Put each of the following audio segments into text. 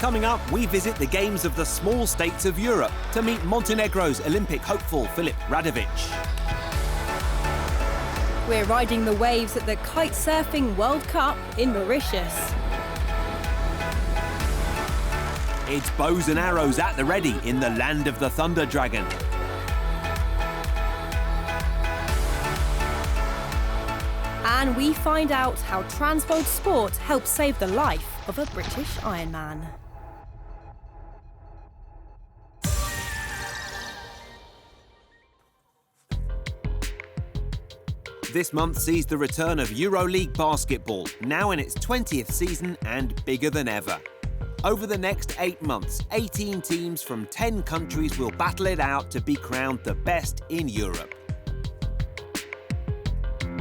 Coming up, we visit the games of the small states of Europe to meet Montenegro's Olympic hopeful Filip Radovic. We're riding the waves at the Kite-Surfing World Cup in Mauritius. It's bows and arrows at the ready in the land of the Thunder Dragon. And we find out how Transworld Sport helped save the life of a British Ironman. This month sees the return of EuroLeague Basketball, now in its 20th season and bigger than ever. Over the next 8 months, 18 teams from 10 countries will battle it out to be crowned the best in Europe.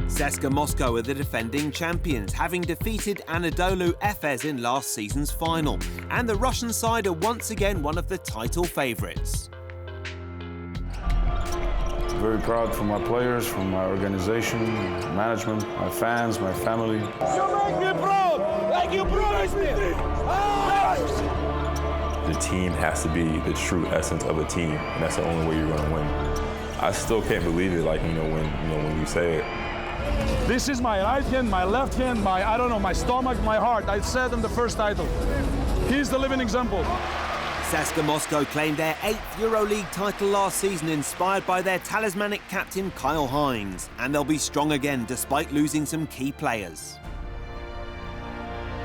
CSKA Moscow are the defending champions, having defeated Anadolu Efes in last season's final, and the Russian side are once again one of the title favourites. Very proud for my players, for my organization, management, my fans, my family. You make me proud, like you promised me. The team has to be the true essence of a team, and that's the only way you're going to win. I still can't believe it, when you say it. This is my right hand, my left hand, my stomach, my heart. I said in the first title. He's the living example. CSKA Moscow claimed their 8th EuroLeague title last season, inspired by their talismanic captain Kyle Hines, and they'll be strong again despite losing some key players.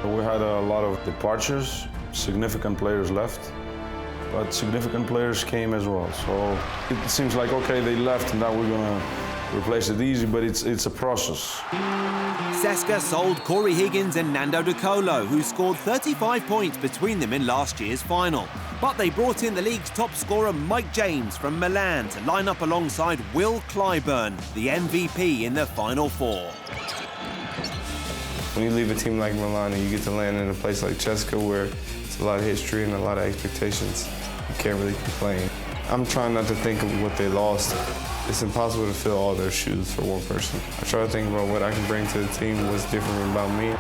We had a lot of departures, significant players left, but significant players came as well. So it seems like, okay, they left and now we're going to replace it easy, but it's a process. CSKA sold Corey Higgins and Nando De Colo, who scored 35 points between them in last year's final. But they brought in the league's top scorer Mike James from Milan to line up alongside Will Clyburn, the MVP in the Final Four. When you leave a team like Milan and you get to land in a place like CSKA where it's a lot of history and a lot of expectations, you can't really complain. I'm trying not to think of what they lost. It's impossible to fill all their shoes for one person. I try to think about what I can bring to the team, what's different about me.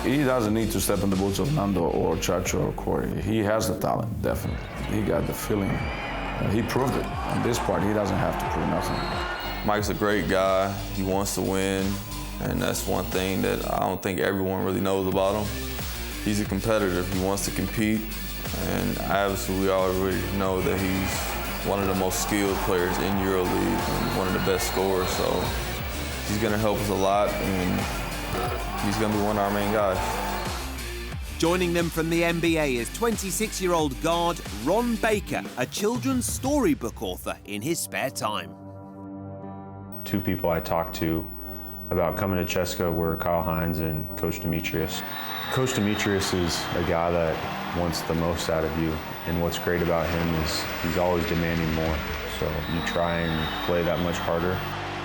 He doesn't need to step in the boots of Nando or Chacho or Corey. He has the talent, definitely. He got the feeling. He proved it. On this part, he doesn't have to prove nothing. Mike's a great guy. He wants to win, and that's one thing that I don't think everyone really knows about him. He's a competitor. He wants to compete, and obviously we already know that he's one of the most skilled players in EuroLeague and one of the best scorers, so he's going to help us a lot, and he's going to be one of our main guys. Joining them from the NBA is 26-year-old guard Ron Baker, a children's storybook author in his spare time. 2 people I talked to about coming to CSKA were Kyle Hines and Coach Demetrius. Coach Demetrius is a guy that wants the most out of you, and what's great about him is he's always demanding more, so you try and play that much harder.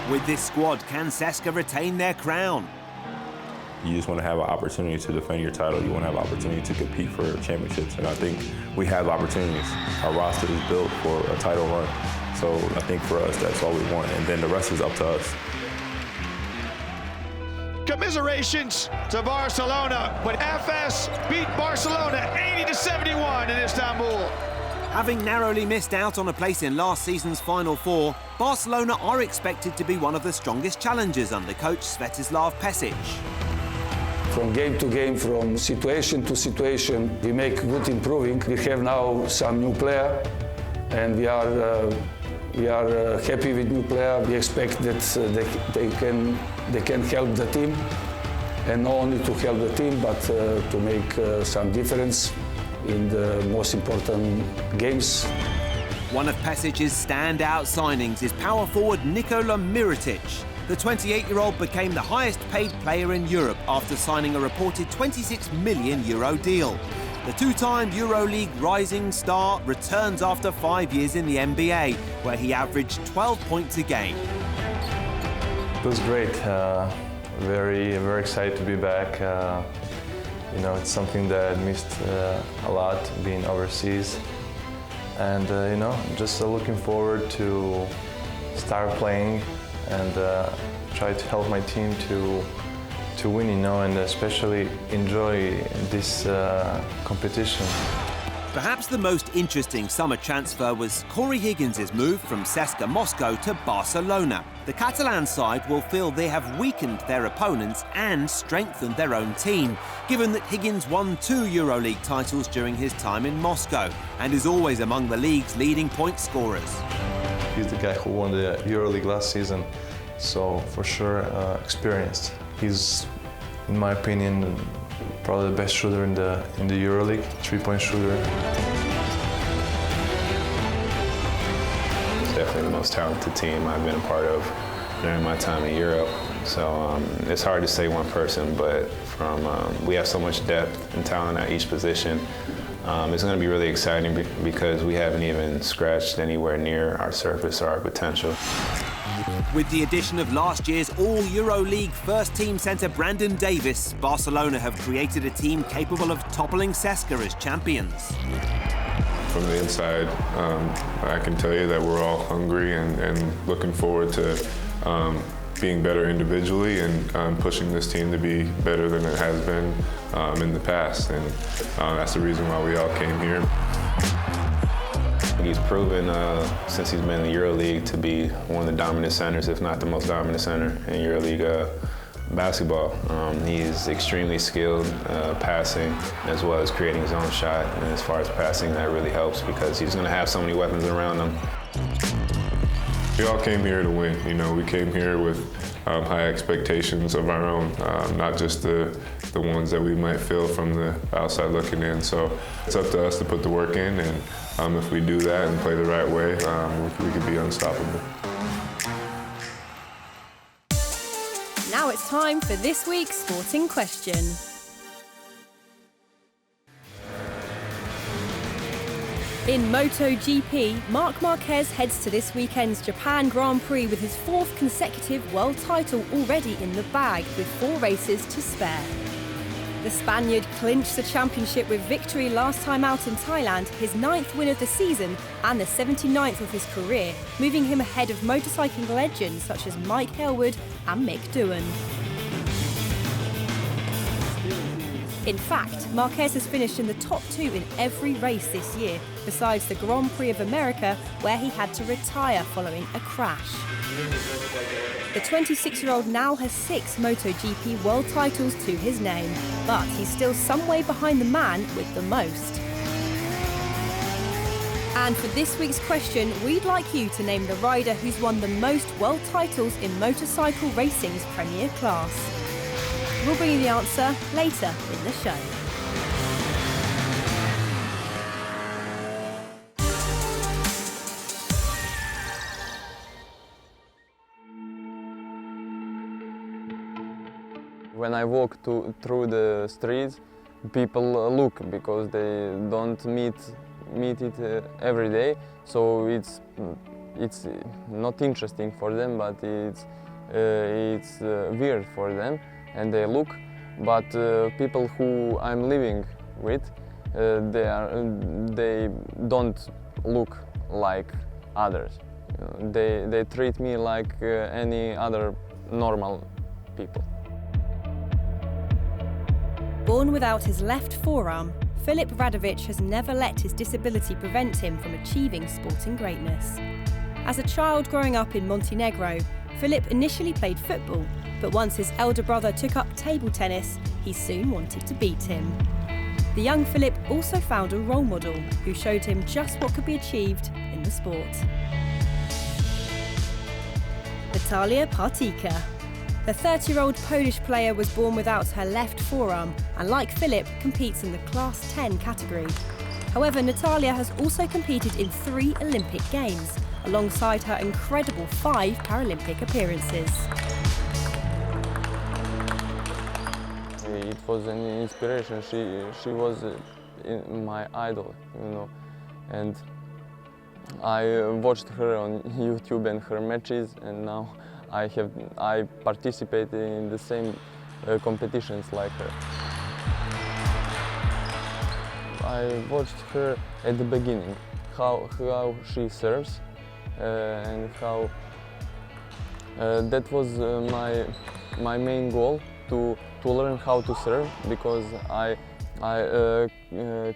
With this squad, can CSKA retain their crown? You just want to have an opportunity to defend your title. You want to have an opportunity to compete for championships, and I think we have opportunities. Our roster is built for a title run, so I think for us, that's all we want, and then the rest is up to us. Commiserations to Barcelona, but FS beat Barcelona 80-71 in Istanbul. Having narrowly missed out on a place in last season's Final Four, Barcelona are expected to be one of the strongest challengers under coach Svetislav Pesic. From game to game, from situation to situation, we make good improving. We have now some new player, and we are happy with new player. We expect that they can help the team, and not only to help the team, but to make some difference in the most important games. One of Pesic's standout signings is power forward Nikola Mirotic. The 28-year-old became the highest-paid player in Europe after signing a reported €26 million deal. The 2-time EuroLeague rising star returns after 5 years in the NBA, where he averaged 12 points a game. It was great. Very excited to be back. It's something that I missed a lot, being overseas. And, just looking forward to start playing and try to help my team to to win, you know, and especially enjoy this competition. Perhaps the most interesting summer transfer was Corey Higgins' move from CSKA Moscow to Barcelona. The Catalan side will feel they have weakened their opponents and strengthened their own team, given that Higgins won 2 EuroLeague titles during his time in Moscow and is always among the league's leading point scorers. He's the guy who won the EuroLeague last season, so for sure experienced. He's, in my opinion, probably the best shooter in the EuroLeague, 3-point shooter. It's definitely the most talented team I've been a part of during my time in Europe. So it's hard to say one person, but we have so much depth and talent at each position. It's going to be really exciting because we haven't even scratched anywhere near our surface or our potential. With the addition of last year's all-EuroLeague first-team centre Brandon Davis, Barcelona have created a team capable of toppling CSKA as champions. From the inside, I can tell you that we're all hungry and looking forward to being better individually and pushing this team to be better than it has been in the past. And that's the reason why we all came here. He's proven since he's been in the EuroLeague to be one of the dominant centers, if not the most dominant center in EuroLeague basketball. He's extremely skilled passing as well as creating his own shot. And as far as passing, that really helps because he's going to have so many weapons around him. We all came here to win. You know, we came here with high expectations of our own, not just the ones that we might feel from the outside looking in. So it's up to us to put the work in, and if we do that and play the right way, we could be unstoppable. Now it's time for this week's sporting question. In MotoGP, Marc Marquez heads to this weekend's Japan Grand Prix with his 4th consecutive world title already in the bag, with 4 races to spare. The Spaniard clinched the championship with victory last time out in Thailand, his 9th win of the season and the 79th of his career, moving him ahead of motorcycling legends such as Mike Hailwood and Mick Doohan. In fact, Marquez has finished in the top 2 in every race this year, besides the Grand Prix of America, where he had to retire following a crash. The 26-year-old now has 6 MotoGP world titles to his name, but he's still some way behind the man with the most. And for this week's question, we'd like you to name the rider who's won the most world titles in motorcycle racing's premier class. We'll bring you the answer later in the show. When I walk through the streets, people look because they don't meet it every day. So it's not interesting for them, but it's weird for them. And they look, but people who I'm living with, they don't look like others. You know, they treat me like any other normal people. Born without his left forearm, Filip Radovic has never let his disability prevent him from achieving sporting greatness. As a child growing up in Montenegro, Filip initially played football, but once his elder brother took up table tennis, he soon wanted to beat him. The young Filip also found a role model who showed him just what could be achieved in the sport. Natalia Partyka. The 30-year-old Polish player was born without her left forearm and, like Filip, competes in the Class 10 category. However, Natalia has also competed in 3 Olympic Games, alongside her incredible 5 Paralympic appearances. It was an inspiration. She was my idol, you know, and I watched her on YouTube and her matches, and now I participate in the same competitions like her. I watched her at the beginning, how she serves, and how that was my main goal, to learn how to serve, because I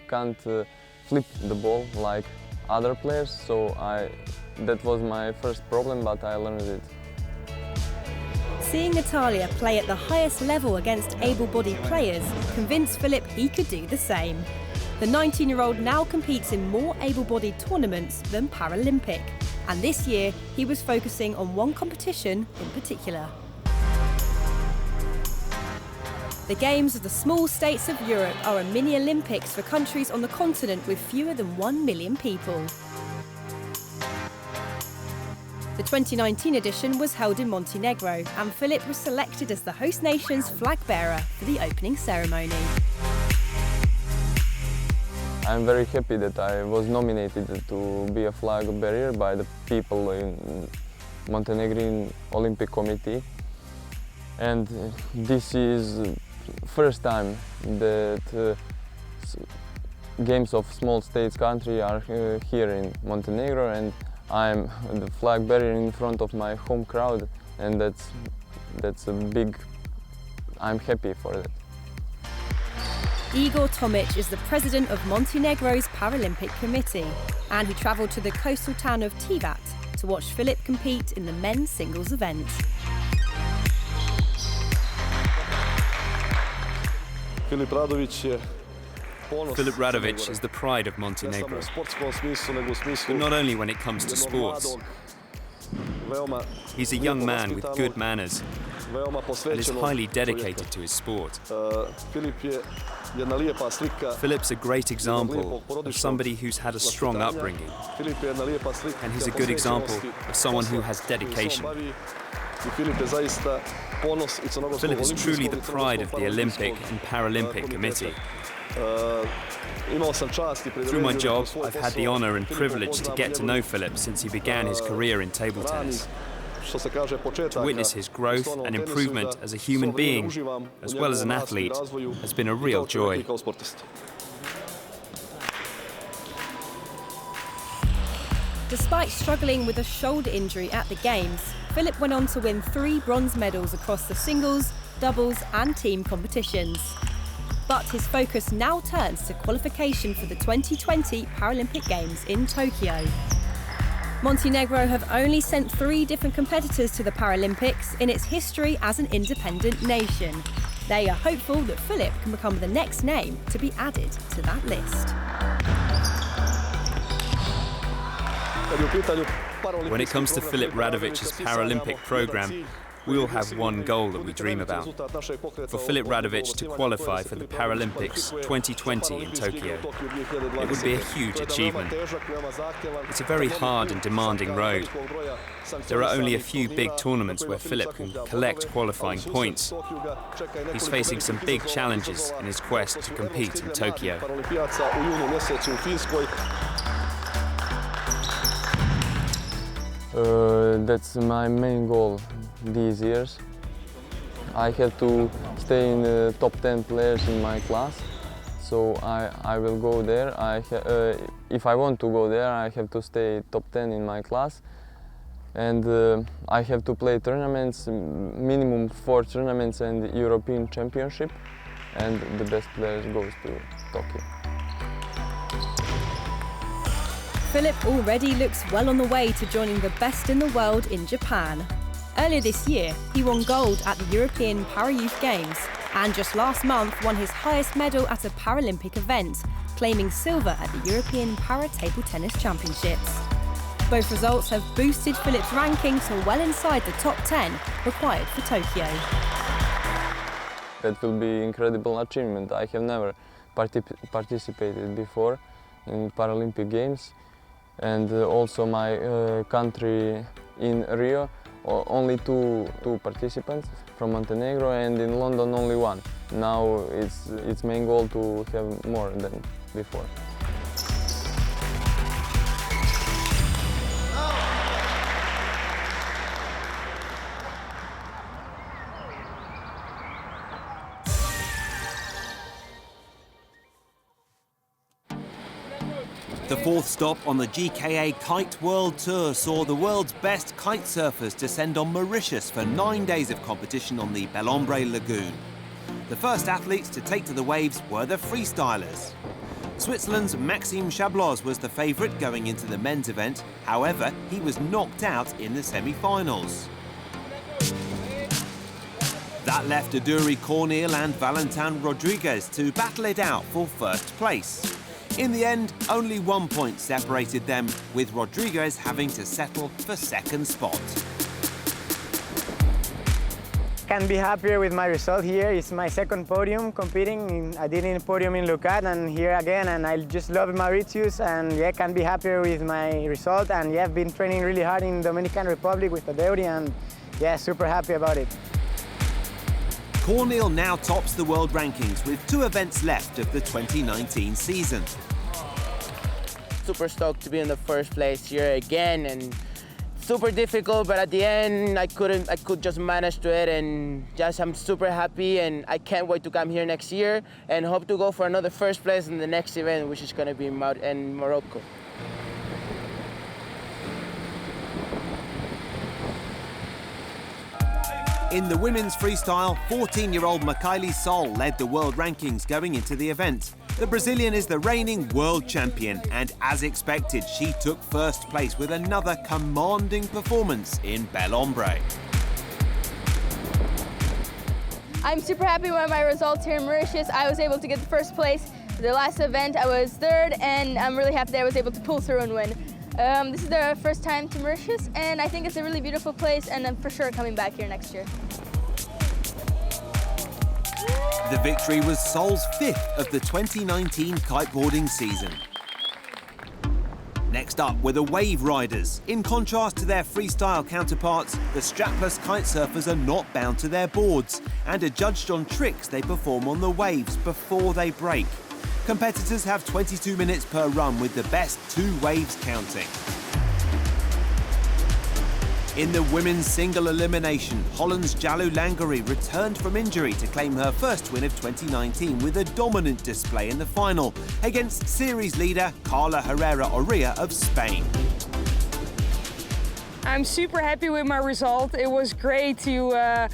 can't flip the ball like other players, so that was my first problem, but I learned it. Seeing Natalia play at the highest level against able-bodied players convinced Filip he could do the same. The 19-year-old now competes in more able-bodied tournaments than Paralympic, and this year he was focusing on one competition in particular. The Games of the small states of Europe are a mini-Olympics for countries on the continent with fewer than 1 million people. The 2019 edition was held in Montenegro, and Filip was selected as the host nation's flag bearer for the opening ceremony. I'm very happy that I was nominated to be a flag bearer by the people in Montenegrin Olympic Committee. And this is first time that Games of small states country are here in Montenegro, and I'm the flag bearer in front of my home crowd, and that's a big. I'm happy for that. Igor Tomic is the president of Montenegro's Paralympic Committee, and he travelled to the coastal town of Tivat to watch Filip compete in the men's singles event. Filip Radovic is the pride of Montenegro, but not only when it comes to sports. He's a young man with good manners and is highly dedicated to his sport. Filip's a great example of somebody who's had a strong upbringing, and he's a good example of someone who has dedication. Filip is truly the pride of the Olympic and Paralympic Committee. Through my job, I've had the honour and privilege to get to know Filip since he began his career in table tennis. To witness his growth and improvement as a human being, as well as an athlete, has been a real joy. Despite struggling with a shoulder injury at the Games, Filip went on to win 3 bronze medals across the singles, doubles and team competitions. But his focus now turns to qualification for the 2020 Paralympic Games in Tokyo. Montenegro have only sent 3 different competitors to the Paralympics in its history as an independent nation. They are hopeful that Filip can become the next name to be added to that list. When it comes to Filip Radovic's Paralympic programme, we all have one goal that we dream about: for Filip Radovic to qualify for the Paralympics 2020 in Tokyo. It would be a huge achievement. It's a very hard and demanding road. There are only a few big tournaments where Filip can collect qualifying points. He's facing some big challenges in his quest to compete in Tokyo. That's my main goal these years. I have to stay in the top 10 players in my class, so I will go there. If I want to go there, I have to stay top 10 in my class, and I have to play tournaments, minimum 4 tournaments and European Championship, and the best players goes to Tokyo. Filip already looks well on the way to joining the best in the world in Japan. Earlier this year, he won gold at the European Para-Youth Games, and just last month won his highest medal at a Paralympic event, claiming silver at the European Para-Table Tennis Championships. Both results have boosted Filip's ranking to well inside the top 10 required for Tokyo. That will be an incredible achievement. I have never participated before in Paralympic Games, and also my country in Rio, only two participants from Montenegro, and in London only 1. Now it's main goal to have more than before. The fourth stop on the GKA Kite World Tour saw the world's best kite surfers descend on Mauritius for 9 days of competition on the Belombre Lagoon. The first athletes to take to the waves were the freestylers. Switzerland's Maxime Chabloz was the favourite going into the men's event. However, he was knocked out in the semi-finals. That left Aduri Cornel and Valentin Rodriguez to battle it out for first place. In the end, only 1 point separated them, with Rodriguez having to settle for second spot. Can't be happier with my result here. It's my second podium competing. I did a podium in Lucat and here again, and I just love Mauritius, and yeah, can't be happier with my result. And yeah, I've been training really hard in Dominican Republic with Aduri, and yeah, super happy about it. Cornel now tops the world rankings with 2 events left of the 2019 season. Super stoked to be in the first place here again, and super difficult, but at the end I could just manage to it, and just I'm super happy, and I can't wait to come here next year and hope to go for another first place in the next event, which is going to be in Morocco. In the women's freestyle, 14-year-old Michaeli Sol led the world rankings going into the event. The Brazilian is the reigning world champion, and as expected, she took first place with another commanding performance in Belombre. I'm super happy with my results here in Mauritius. I was able to get the first place. The last event I was third, and I'm really happy that I was able to pull through and win. This is the first time to Mauritius, and I think it's a really beautiful place, and I'm for sure coming back here next year. The victory was Sol's 5th of the 2019 kiteboarding season. Next up were the wave riders. In contrast to their freestyle counterparts, the strapless kite surfers are not bound to their boards and are judged on tricks they perform on the waves before they break. Competitors have 22 minutes per run, with the best 2 waves counting. In the women's single elimination, Holland's Jalou Langery returned from injury to claim her first win of 2019 with a dominant display in the final against series leader Carla Herrera Oria of Spain. I'm super happy with my result. It was great to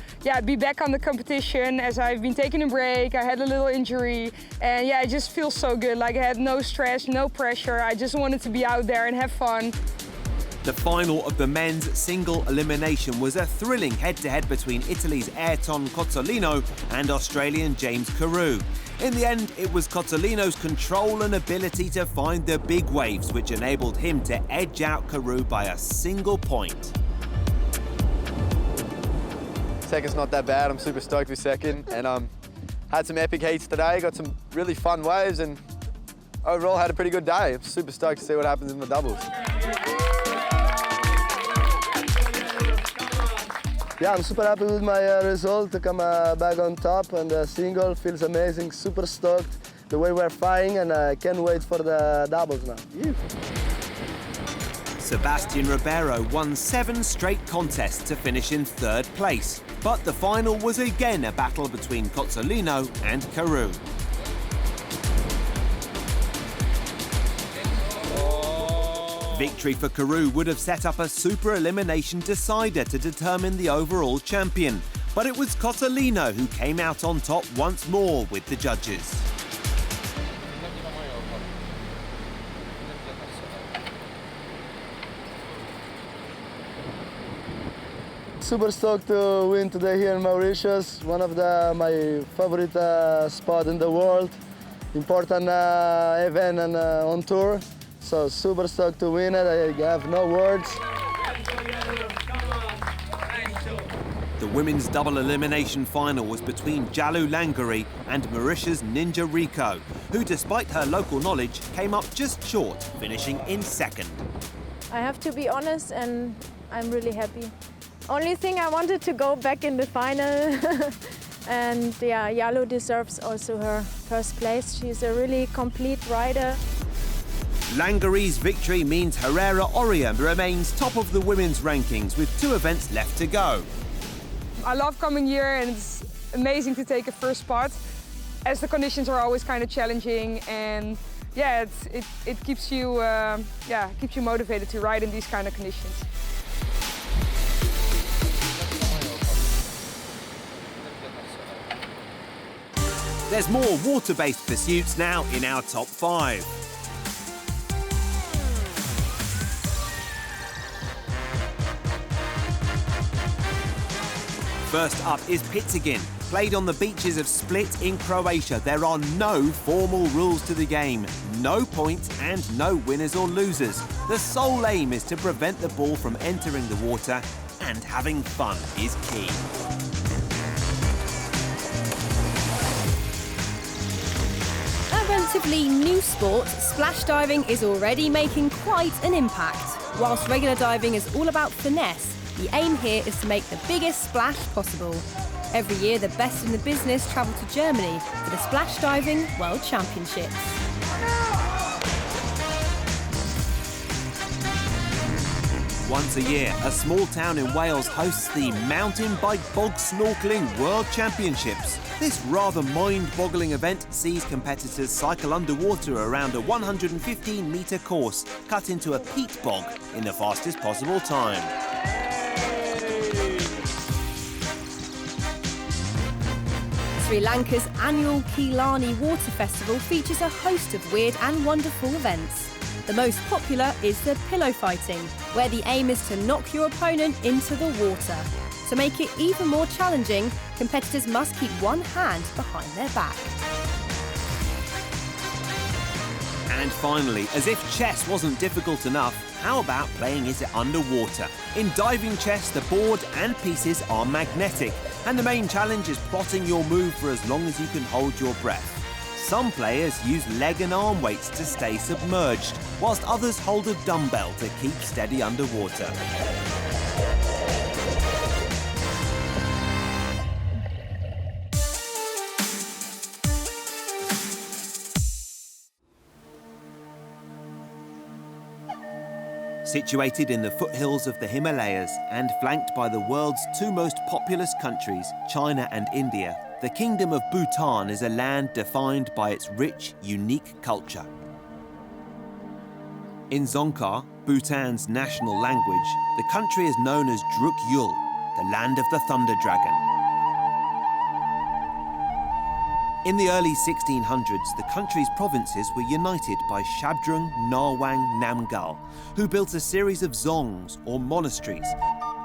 be back on the competition, as I've been taking a break. I had a little injury, and yeah, it just feels so good. Like, I had no stress, no pressure. I just wanted to be out there and have fun. The final of the men's single elimination was a thrilling head-to-head between Italy's Ayrton Cozzolino and Australian James Carew. In the end, it was Cozzolino's control and ability to find the big waves which enabled him to edge out Carew by a single point. Second's not that bad. I'm super stoked with second, and had some epic heats today, got some really fun waves, and overall had a pretty good day. I'm super stoked to see what happens in the doubles. Yeah, I'm super happy with my result to come back on top, and the single feels amazing, super stoked the way we're fighting, and I can't wait for the doubles now. Yeah. Sebastian Ribeiro won 7 straight contests to finish in 3rd place, but the final was again a battle between Cozzolino and Carew. Victory for Carew would have set up a super elimination decider to determine the overall champion, but it was Cozzolino who came out on top once more with the judges. Super stoked to win today here in Mauritius, one of my favorite spots in the world. Important event and on tour. So super stoked to win it. I have no words. The women's double elimination final was between Jalou Langery and Mauritius' Ninja Rico, who, despite her local knowledge, came up just short, finishing in 2nd. I have to be honest, and I'm really happy. Only thing, I wanted to go back in the final. And yeah, Jalou deserves also her first place. She's a really complete rider. Langery's victory means Herrera Oria remains top of the women's rankings with 2 events left to go. I love coming here, and it's amazing to take a first spot, as the conditions are always kind of challenging, and yeah, it keeps you keeps you motivated to ride in these kind of conditions. There's more water-based pursuits now in our top 5. First up is Pitsigin. Played on the beaches of Split in Croatia, there are no formal rules to the game, no points and no winners or losers. The sole aim is to prevent the ball from entering the water, and having fun is key. A relatively new sport, splash diving is already making quite an impact. Whilst regular diving is all about finesse, the aim here is to make the biggest splash possible. Every year, the best in the business travel to Germany for the Splash Diving World Championships. Once a year, a small town in Wales hosts the Mountain Bike Bog Snorkeling World Championships. This rather mind-boggling event sees competitors cycle underwater around a 115-metre course cut into a peat bog in the fastest possible time. Sri Lanka's annual Keelani Water Festival features a host of weird and wonderful events. The most popular is the pillow fighting, where the aim is to knock your opponent into the water. To make it even more challenging, competitors must keep one hand behind their back. And finally, as if chess wasn't difficult enough, how about playing it underwater? In diving chess, the board and pieces are magnetic, and the main challenge is plotting your move for as long as you can hold your breath. Some players use leg and arm weights to stay submerged, whilst others hold a dumbbell to keep steady underwater. Situated in the foothills of the Himalayas and flanked by the world's two most populous countries, China and India, the Kingdom of Bhutan is a land defined by its rich, unique culture. In Dzongkar, Bhutan's national language, the country is known as Druk Yul, the land of the thunder dragon. In the early 1600s, the country's provinces were united by Shabdrung Ngawang Namgyal, who built a series of dzongs, or monasteries,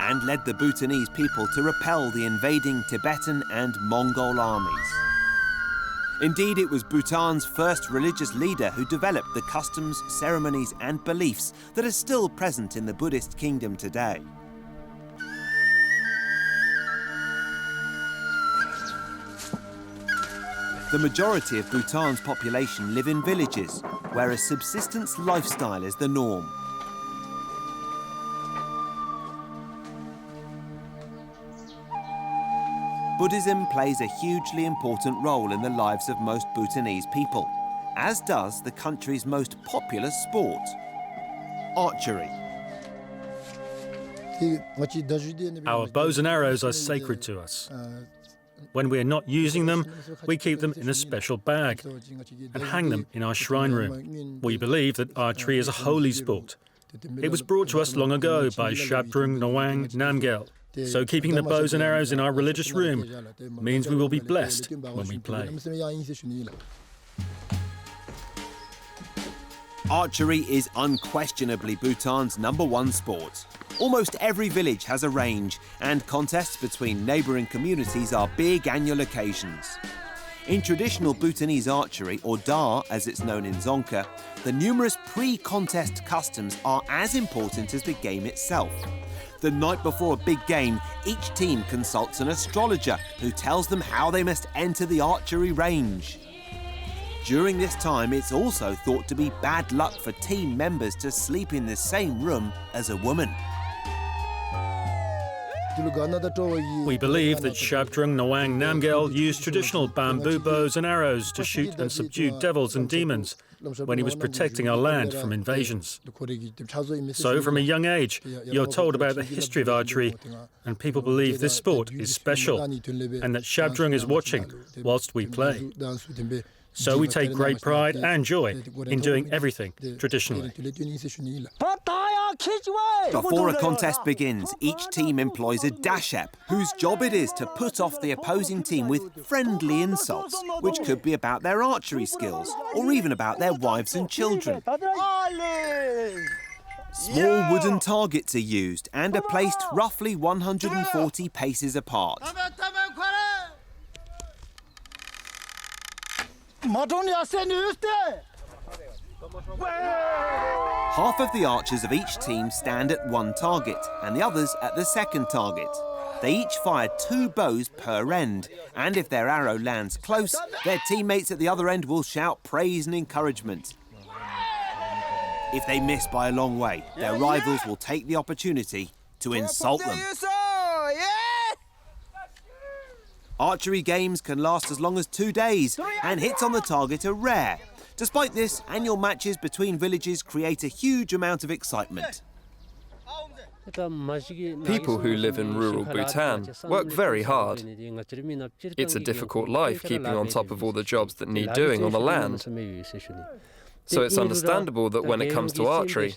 and led the Bhutanese people to repel the invading Tibetan and Mongol armies. Indeed, it was Bhutan's first religious leader who developed the customs, ceremonies and beliefs that are still present in the Buddhist kingdom today. The majority of Bhutan's population live in villages, where a subsistence lifestyle is the norm. Buddhism plays a hugely important role in the lives of most Bhutanese people, as does the country's most popular sport, archery. Our bows and arrows are sacred to us. When we are not using them, we keep them in a special bag and hang them in our shrine room. We believe that archery is a holy sport. It was brought to us long ago by Shabdrung Ngawang Namgyal. So keeping the bows and arrows in our religious room means we will be blessed when we play. Archery is unquestionably Bhutan's #1 sport. Almost every village has a range, and contests between neighbouring communities are big annual occasions. In traditional Bhutanese archery, or da as it's known in Dzongkar, the numerous pre-contest customs are as important as the game itself. The night before a big game, each team consults an astrologer who tells them how they must enter the archery range. During this time, it's also thought to be bad luck for team members to sleep in the same room as a woman. We believe that Shabdrung Ngawang Namgyal used traditional bamboo bows and arrows to shoot and subdue devils and demons when he was protecting our land from invasions. So from a young age, you're told about the history of archery, and people believe this sport is special, and that Shabdrung is watching whilst we play. So we take great pride and joy in doing everything traditionally. Before a contest begins, each team employs a dash-up, whose job it is to put off the opposing team with friendly insults, which could be about their archery skills, or even about their wives and children. Small wooden targets are used and are placed roughly 140 paces apart. Half of the archers of each team stand at one target and the others at the second target. They each fire 2 bows per end, and if their arrow lands close, their teammates at the other end will shout praise and encouragement. If they miss by a long way, their rivals will take the opportunity to insult them. Archery games can last as long as 2 days, and hits on the target are rare. Despite this, annual matches between villages create a huge amount of excitement. People who live in rural Bhutan work very hard. It's a difficult life keeping on top of all the jobs that need doing on the land. So it's understandable that when it comes to archery,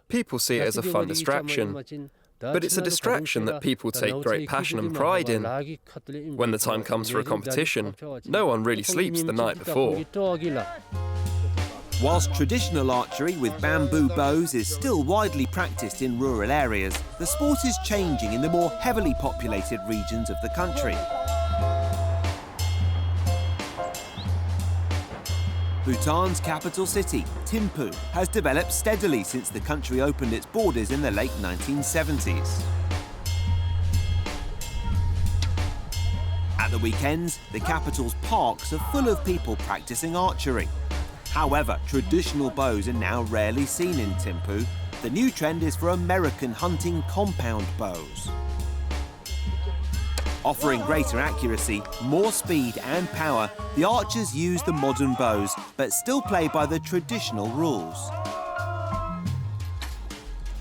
people see it as a fun distraction. But it's a distraction that people take great passion and pride in. When the time comes for a competition, no one really sleeps the night before. Whilst traditional archery with bamboo bows is still widely practiced in rural areas, the sport is changing in the more heavily populated regions of the country. Bhutan's capital city, Thimphu, has developed steadily since the country opened its borders in the late 1970s. At the weekends, the capital's parks are full of people practicing archery. However, traditional bows are now rarely seen in Thimphu. The new trend is for American hunting compound bows. Offering greater accuracy, more speed and power, the archers use the modern bows, but still play by the traditional rules.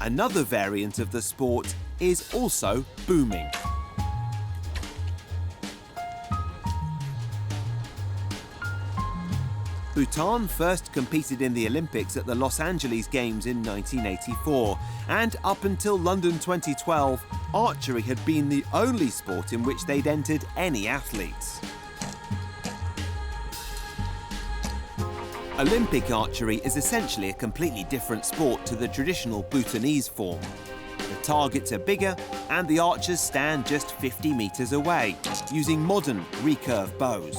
Another variant of the sport is also booming. Bhutan first competed in the Olympics at the Los Angeles Games in 1984, and up until London 2012, archery had been the only sport in which they'd entered any athletes. Olympic archery is essentially a completely different sport to the traditional Bhutanese form. The targets are bigger and the archers stand just 50 metres away, using modern recurve bows.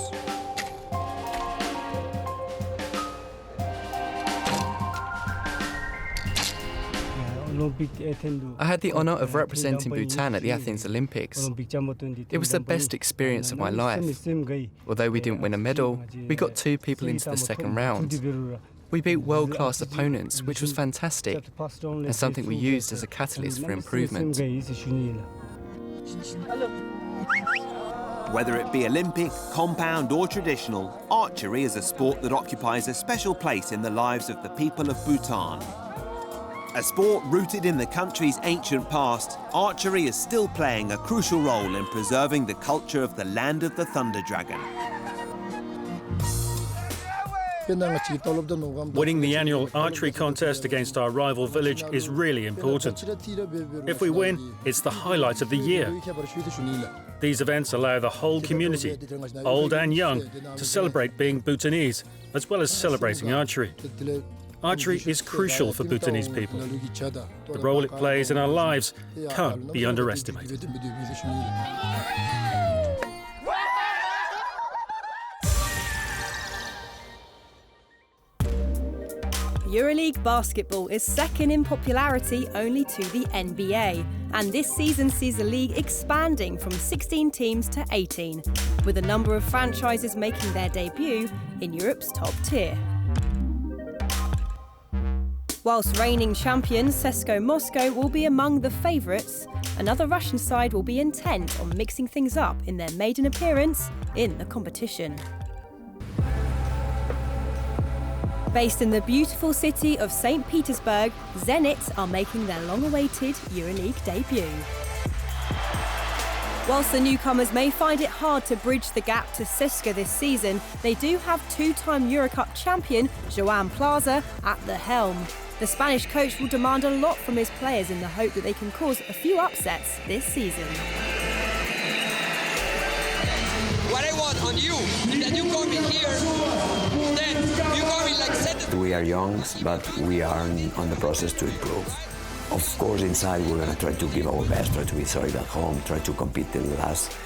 I had the honour of representing Bhutan at the Athens Olympics. It was the best experience of my life. Although we didn't win a medal, we got 2 people into the second round. We beat world-class opponents, which was fantastic, and something we used as a catalyst for improvement. Whether it be Olympic, compound or traditional, archery is a sport that occupies a special place in the lives of the people of Bhutan. A sport rooted in the country's ancient past, archery is still playing a crucial role in preserving the culture of the land of the Thunder Dragon. Winning the annual archery contest against our rival village is really important. If we win, it's the highlight of the year. These events allow the whole community, old and young, to celebrate being Bhutanese, as well as celebrating archery. Archery is crucial for Bhutanese people. The role it plays in our lives can't be underestimated. EuroLeague Basketball is second in popularity only to the NBA, and this season sees the league expanding from 16 teams to 18, with a number of franchises making their debut in Europe's top tier. Whilst reigning champions CSKA Moscow will be among the favourites, another Russian side will be intent on mixing things up in their maiden appearance in the competition. Based in the beautiful city of St. Petersburg, Zenit are making their long-awaited EuroLeague debut. Whilst the newcomers may find it hard to bridge the gap to CSKA this season, they do have two-time Eurocup champion Joan Plaza at the helm. The Spanish coach will demand a lot from his players in the hope that they can cause a few upsets this season. What I want on you is that you come in here, then you come in like second. We are young, but we are on the process to improve. Of course, inside we're going to try to give our best, try to be solid at home, try to compete till the last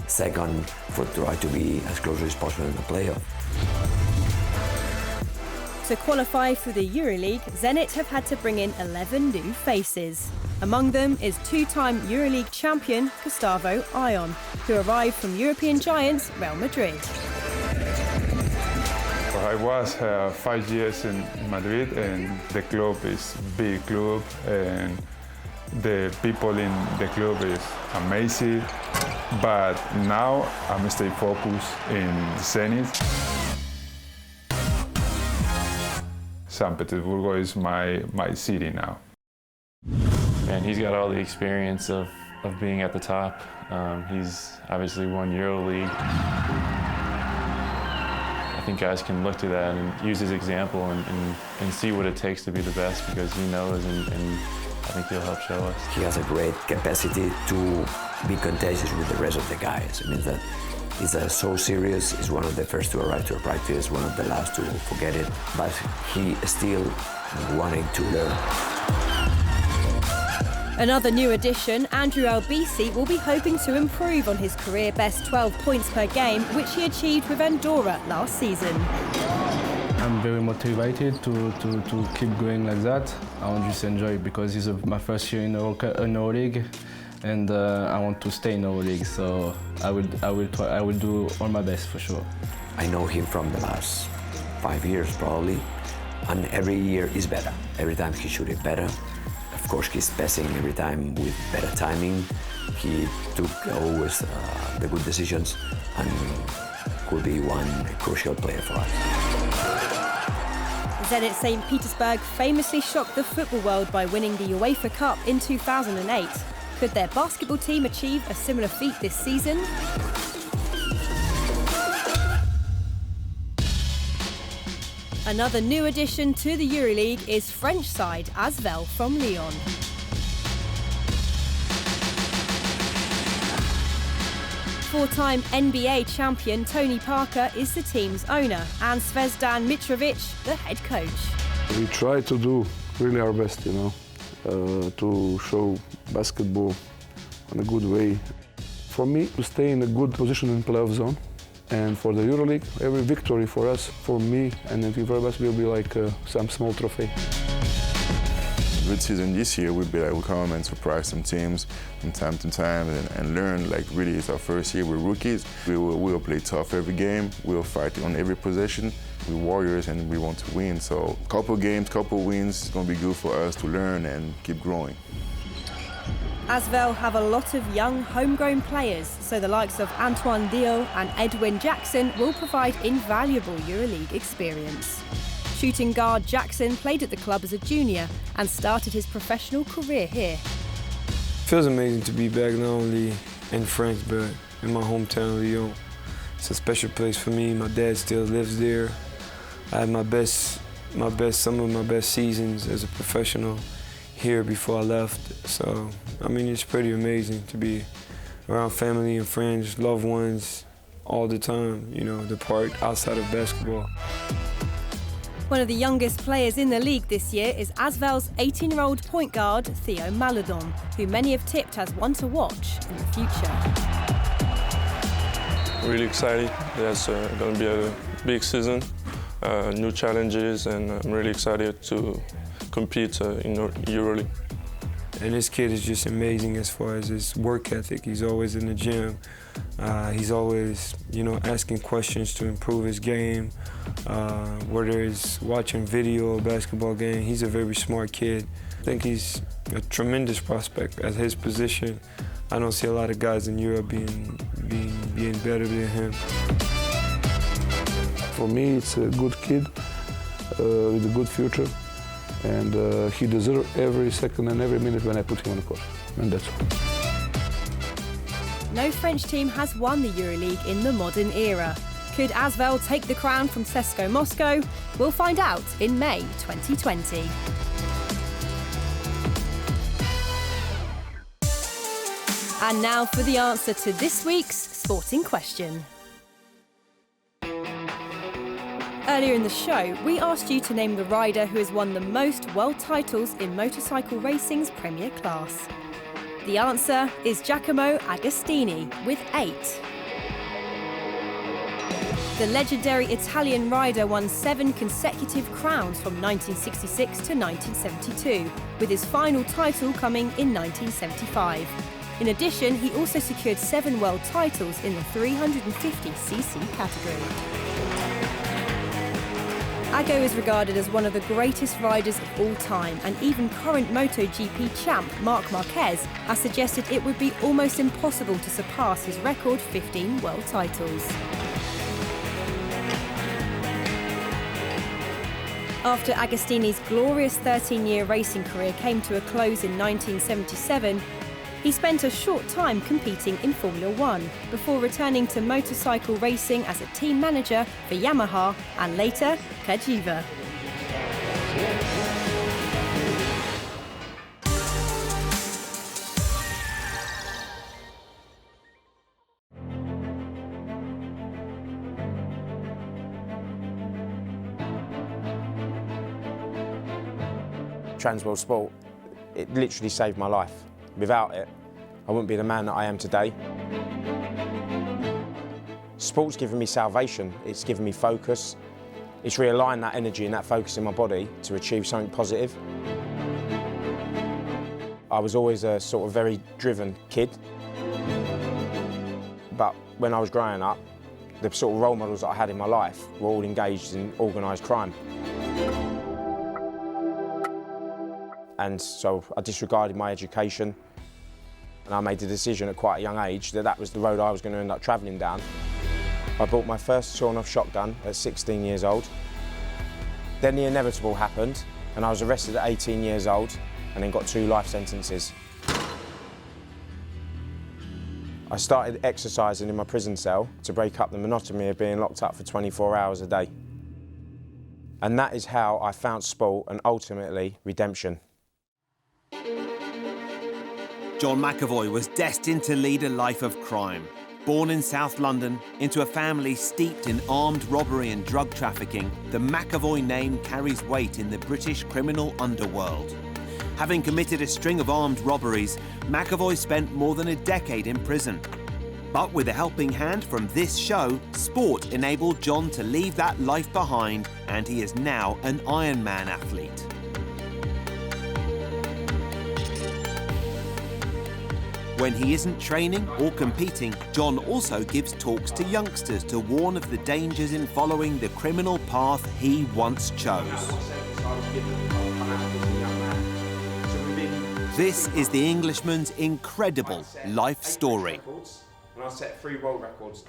second, for try to be as close as possible in the playoff. To qualify for the EuroLeague, Zenit have had to bring in 11 new faces. Among them is two-time EuroLeague champion Gustavo Ion, who arrived from European giants Real Madrid. I was 5 years in Madrid, and the club is a big club, and the people in the club is amazing. But now I'm stay focused in Zenit. St. Petersburg is my city now. And he's got all the experience of being at the top. He's obviously won EuroLeague. I think guys can look to that and use his example and see what it takes to be the best, because he knows, and I think he'll help show us. He has a great capacity to be contagious with the rest of the guys. It means that he's so serious. He's one of the first to arrive to a practice, one of the last to forget it, but he still wanting to learn. Another new addition, Andrew Albisi, will be hoping to improve on his career best 12 points per game, which he achieved with Andorra last season. I'm very motivated to keep going like that. I want to just enjoy it because it's my first year in EuroLeague, and I want to stay in EuroLeague. So I will do all my best for sure. I know him from the last 5 years probably, and every year is better. Every time he's shooting better. Of course, he's passing every time with better timing. He took always the good decisions and could be one crucial player for us. Zenit St. Petersburg famously shocked the football world by winning the UEFA Cup in 2008. Could their basketball team achieve a similar feat this season? Another new addition to the EuroLeague is French side Asvel from Lyon. Four-time NBA champion Tony Parker is the team's owner, and Zvezdan Mitrovic, the head coach. We try to do really our best, to show basketball in a good way. For me, to stay in a good position in playoff zone. And for the EuroLeague, every victory for us, for me, and I think for us will be like some small trophy. Good season this year would be like we come and surprise some teams from time to time and learn. Like really, it's our first year. We're rookies. We will play tough every game. We'll fight on every possession. We're warriors and we want to win. So couple games, couple wins, it's going to be good for us to learn and keep growing. Asvel have a lot of young, homegrown players, so the likes of Antoine Dio and Edwin Jackson will provide invaluable EuroLeague experience. Shooting guard Jackson played at the club as a junior and started his professional career here. It feels amazing to be back not only in France, but in my hometown, Lyon. It's a special place for me. My dad still lives there. I had some of my best seasons as a professional here before I left. So, I mean, it's pretty amazing to be around family and friends, loved ones, all the time, the part outside of basketball. One of the youngest players in the league this year is Asvel's 18-year-old point guard, Theo Maledon, who many have tipped as one to watch in the future. Really excited. There's going to be a big season, new challenges, and I'm really excited to compete in EuroLeague. And this kid is just amazing as far as his work ethic. He's always in the gym. He's always, asking questions to improve his game. Whether it's watching video or basketball game, he's a very smart kid. I think he's a tremendous prospect at his position. I don't see a lot of guys in Europe being better than him. For me, it's a good kid with a good future. And he deserves every second and every minute when I put him on the court. And that's all. no French team has won the EuroLeague in the modern era. Could Asvel take the crown from CSKA Moscow? We'll find out in May 2020. And now for the answer to this week's sporting question. Earlier in the show, we asked you to name the rider who has won the most world titles in motorcycle racing's Premier Class. The answer is Giacomo Agostini with 8. The legendary Italian rider won 7 consecutive crowns from 1966 to 1972, with his final title coming in 1975. In addition, he also secured 7 world titles in the 350cc category. Ago is regarded as one of the greatest riders of all time, and even current MotoGP champ Marc Marquez has suggested it would be almost impossible to surpass his record 15 world titles. After Agostini's glorious 13-year racing career came to a close in 1977, he spent a short time competing in Formula One before returning to motorcycle racing as a team manager for Yamaha and later Cagiva. Transworld Sport, it literally saved my life. Without it, I wouldn't be the man that I am today. Sport's given me salvation, it's given me focus. It's realigned that energy and that focus in my body to achieve something positive. I was always a sort of very driven kid. But when I was growing up, the sort of role models that I had in my life were all engaged in organised crime. And so I disregarded my education, and I made the decision at quite a young age that that was the road I was going to end up travelling down. I bought my first sawn-off shotgun at 16 years old. Then the inevitable happened, and I was arrested at 18 years old and then got 2 life sentences. I started exercising in my prison cell to break up the monotony of being locked up for 24 hours a day. And that is how I found sport and ultimately redemption. John McAvoy was destined to lead a life of crime. Born in South London, into a family steeped in armed robbery and drug trafficking, the McAvoy name carries weight in the British criminal underworld. Having committed a string of armed robberies, McAvoy spent more than a decade in prison. But with a helping hand from this show, sport enabled John to leave that life behind, and he is now an Ironman athlete. When he isn't training or competing, John also gives talks to youngsters to warn of the dangers in following the criminal path he once chose. This is the Englishman's incredible life story. And I set 3 world records.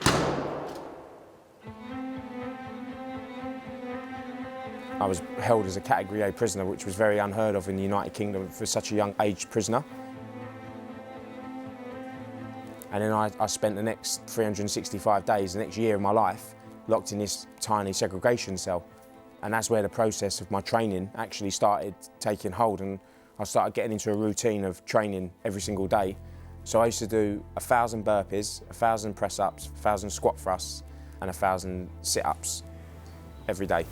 I was held as a Category A prisoner, which was very unheard of in the United Kingdom for such a young age prisoner. And then I spent the next 365 days, the next year of my life, locked in this tiny segregation cell. And that's where the process of my training actually started taking hold, and I started getting into a routine of training every single day. So I used to do 1,000 burpees, 1,000 press-ups, 1,000 squat thrusts, and 1,000 sit-ups every day.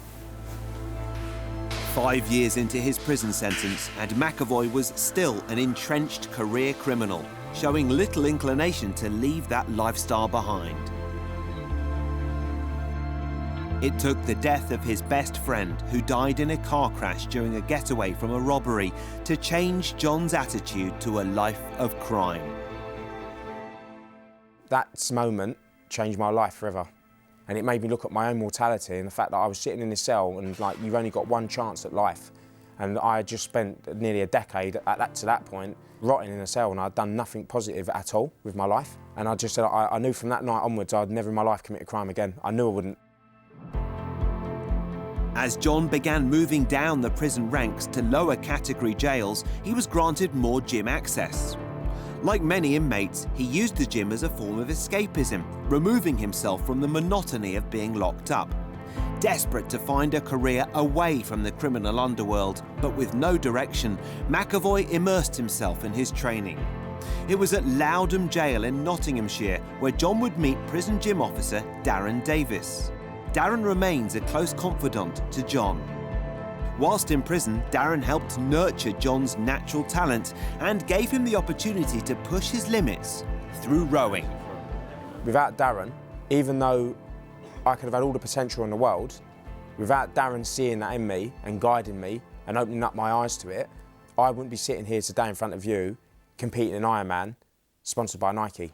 5 years into his prison sentence, and McAvoy was still an entrenched career criminal, showing little inclination to leave that lifestyle behind. It took the death of his best friend, who died in a car crash during a getaway from a robbery, to change John's attitude to a life of crime. That moment changed my life forever. And it made me look at my own mortality and the fact that I was sitting in this cell and you've only got one chance at life. And I had just spent nearly a decade to that point rotting in a cell, and I'd done nothing positive at all with my life. And I just said, I knew from that night onwards I'd never in my life commit a crime again. I knew I wouldn't. As John began moving down the prison ranks to lower category jails, he was granted more gym access. Like many inmates, he used the gym as a form of escapism, removing himself from the monotony of being locked up. Desperate to find a career away from the criminal underworld, but with no direction, McAvoy immersed himself in his training. It was at Loudham Jail in Nottinghamshire where John would meet prison gym officer Darren Davis. Darren remains a close confidant to John. Whilst in prison, Darren helped nurture John's natural talent and gave him the opportunity to push his limits through rowing. Without Darren, even though I could have had all the potential in the world, without Darren seeing that in me and guiding me and opening up my eyes to it, I wouldn't be sitting here today in front of you competing in Ironman, sponsored by Nike.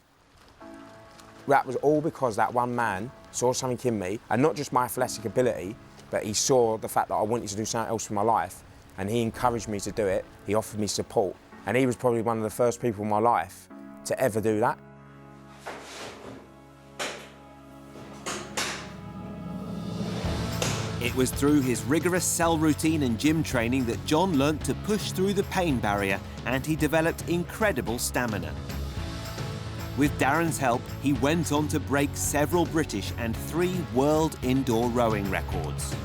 That was all because that one man saw something in me, and not just my athletic ability, but he saw the fact that I wanted to do something else with my life, and he encouraged me to do it. He offered me support, and he was probably one of the first people in my life to ever do that. It was through his rigorous cell routine and gym training that John learnt to push through the pain barrier, and he developed incredible stamina. With Darren's help, he went on to break several British and 3 world indoor rowing records.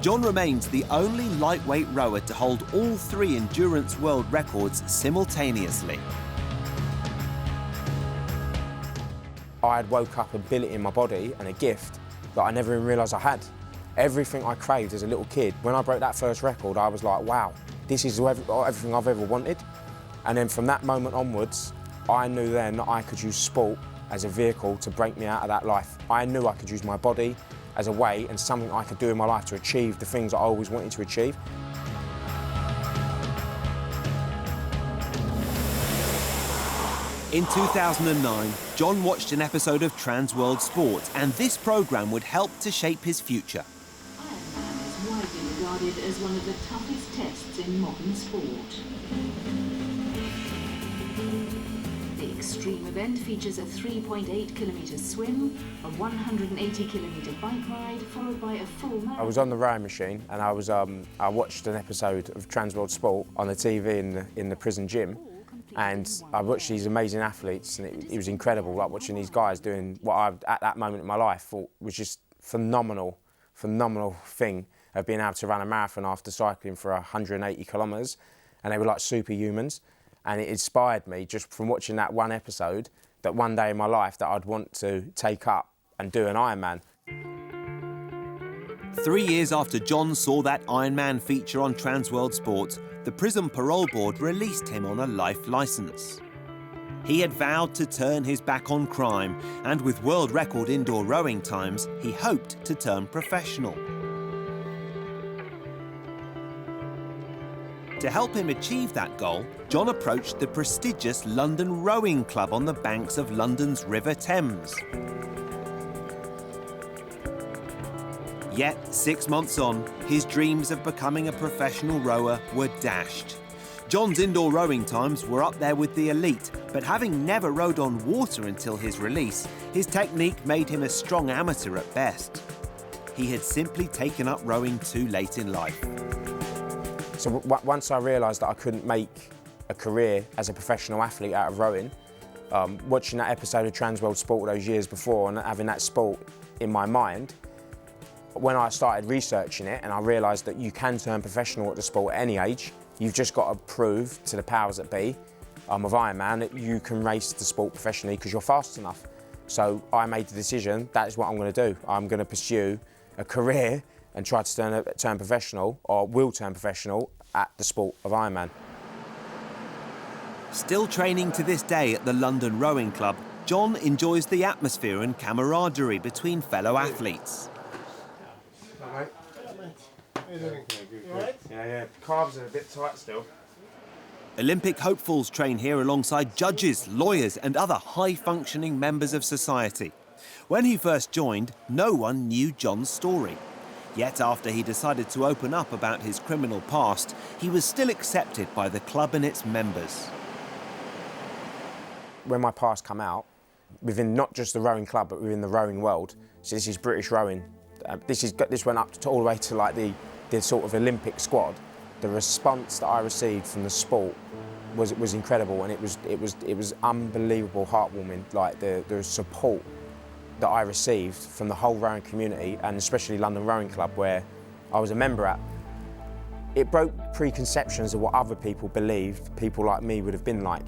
John remains the only lightweight rower to hold all 3 endurance world records simultaneously. I had woke up ability in my body and a gift that I never even realised I had. Everything I craved as a little kid, when I broke that first record, I was like, wow, this is everything I've ever wanted. And then from that moment onwards, I knew then that I could use sport as a vehicle to break me out of that life. I knew I could use my body as a way and something I could do in my life to achieve the things I always wanted to achieve. In 2009, John watched an episode of Trans World Sport, and this programme would help to shape his future. Ironman is widely regarded as one of the toughest tests in modern sport. The extreme event features a 3.8-kilometre swim, a 180-kilometre bike ride, followed by a full marathon. I was on the rowing machine, and I watched an episode of Trans World Sport on the TV in the prison gym. And I watched these amazing athletes, and it was incredible, like watching these guys doing what I, at that moment in my life, thought was just phenomenal thing of being able to run a marathon after cycling for 180 kilometres, and they were like superhumans. And it inspired me just from watching that one episode that one day in my life that I'd want to take up and do an Ironman. 3 years after John saw that Ironman feature on Trans World Sport, the prison parole board released him on a life licence. He had vowed to turn his back on crime, and with world record indoor rowing times, he hoped to turn professional. To help him achieve that goal, John approached the prestigious London Rowing Club on the banks of London's River Thames. Yet, 6 months on, his dreams of becoming a professional rower were dashed. John's indoor rowing times were up there with the elite, but having never rowed on water until his release, his technique made him a strong amateur at best. He had simply taken up rowing too late in life. So once I realised that I couldn't make a career as a professional athlete out of rowing, watching that episode of Trans World Sport those years before and having that sport in my mind, when I started researching it and I realised that you can turn professional at the sport at any age, you've just got to prove to the powers that be of Ironman that you can race the sport professionally because you're fast enough. So I made the decision, that is what I'm going to do. I'm going to pursue a career and try to turn professional, or will turn professional, at the sport of Ironman. Still training to this day at the London Rowing Club, John enjoys the atmosphere and camaraderie between fellow athletes. Hi, mate. How you doing? Good. Yeah. Calves are a bit tight still. Olympic hopefuls train here alongside judges, lawyers and other high-functioning members of society. When he first joined, no one knew John's story. Yet after he decided to open up about his criminal past, he was still accepted by the club and its members. When my past came out, within not just the rowing club, but within the rowing world, so this is British rowing, this went up to all the way to like the sort of Olympic squad, the response that I received from the sport was incredible, and it was unbelievable, heartwarming. Like the support that I received from the whole rowing community, and especially London Rowing Club, where I was a member at. It broke preconceptions of what other people believed people like me would have been like.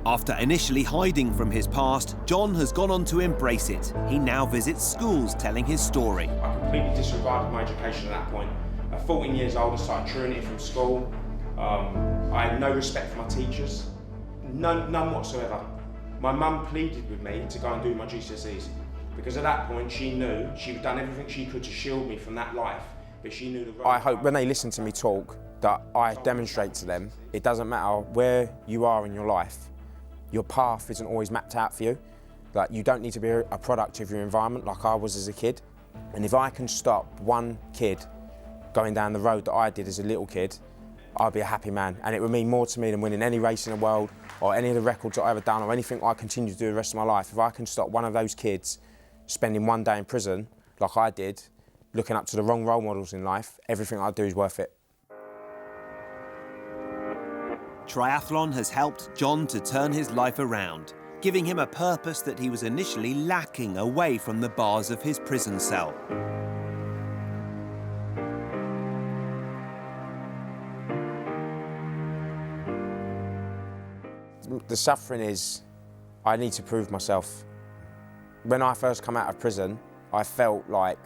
After initially hiding from his past, John has gone on to embrace it. He now visits schools telling his story. I completely disregarded my education at that point. At 14 years old, I started truanting from school. I had no respect for my teachers, none whatsoever. My mum pleaded with me to go and do my GCSEs, because at that point she knew she'd done everything she could to shield me from that life, but she knew the right. I hope when they listen to me talk that I demonstrate to them it doesn't matter where you are in your life, your path isn't always mapped out for you. Like, you don't need to be a product of your environment like I was as a kid. And if I can stop one kid going down the road that I did as a little kid, I'll be a happy man. And it would mean more to me than winning any race in the world or any of the records that I've ever done or anything I continue to do the rest of my life. If I can stop one of those kids spending one day in prison like I did, looking up to the wrong role models in life, everything I do is worth it. Triathlon has helped John to turn his life around, giving him a purpose that he was initially lacking away from the bars of his prison cell. The suffering is, I need to prove myself. When I first come out of prison, I felt like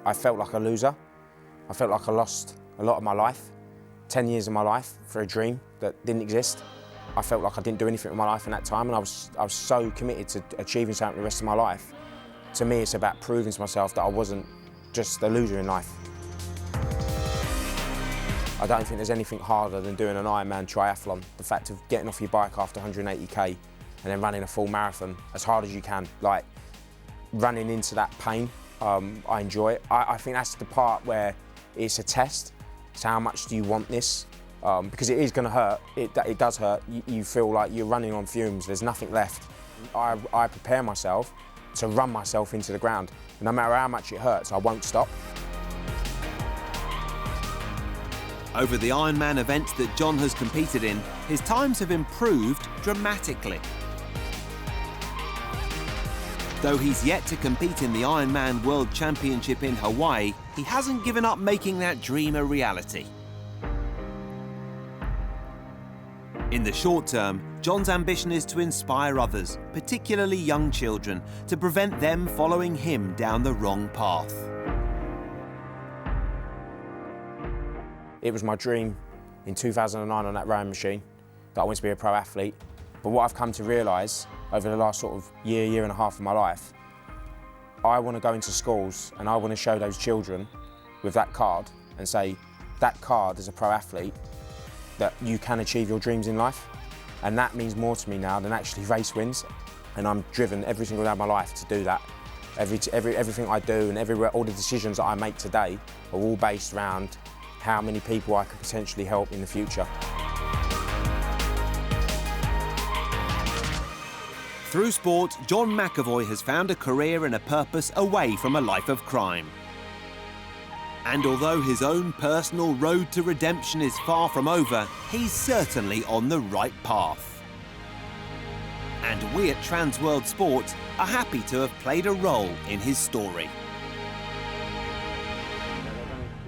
a loser. I felt like I lost a lot of my life, 10 years of my life for a dream that didn't exist. I felt like I didn't do anything with my life in that time, and I was so committed to achieving something the rest of my life. To me, it's about proving to myself that I wasn't just a loser in life. I don't think there's anything harder than doing an Ironman triathlon. The fact of getting off your bike after 180k and then running a full marathon as hard as you can, like running into that pain, I enjoy it. I think that's the part where it's a test. It's how much do you want this? Because it is going to hurt. It does hurt. You feel like you're running on fumes. There's nothing left. I prepare myself to run myself into the ground. No matter how much it hurts, I won't stop. Over the Ironman events that John has competed in, his times have improved dramatically. Though he's yet to compete in the Ironman World Championship in Hawaii, he hasn't given up making that dream a reality. In the short term, John's ambition is to inspire others, particularly young children, to prevent them following him down the wrong path. It was my dream in 2009 on that rowing machine that I wanted to be a pro athlete. But what I've come to realise over the last sort of year and a half of my life, I want to go into schools and I want to show those children with that card and say, that card as a pro athlete, that you can achieve your dreams in life. And that means more to me now than actually race wins. And I'm driven every single day of my life to do that. Everything I do and all the decisions that I make today are all based around how many people I could potentially help in the future. Through sport, John McAvoy has found a career and a purpose away from a life of crime. And although his own personal road to redemption is far from over, he's certainly on the right path. And we at Trans World Sport are happy to have played a role in his story.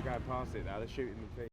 They're going past it now, they're shooting the thing.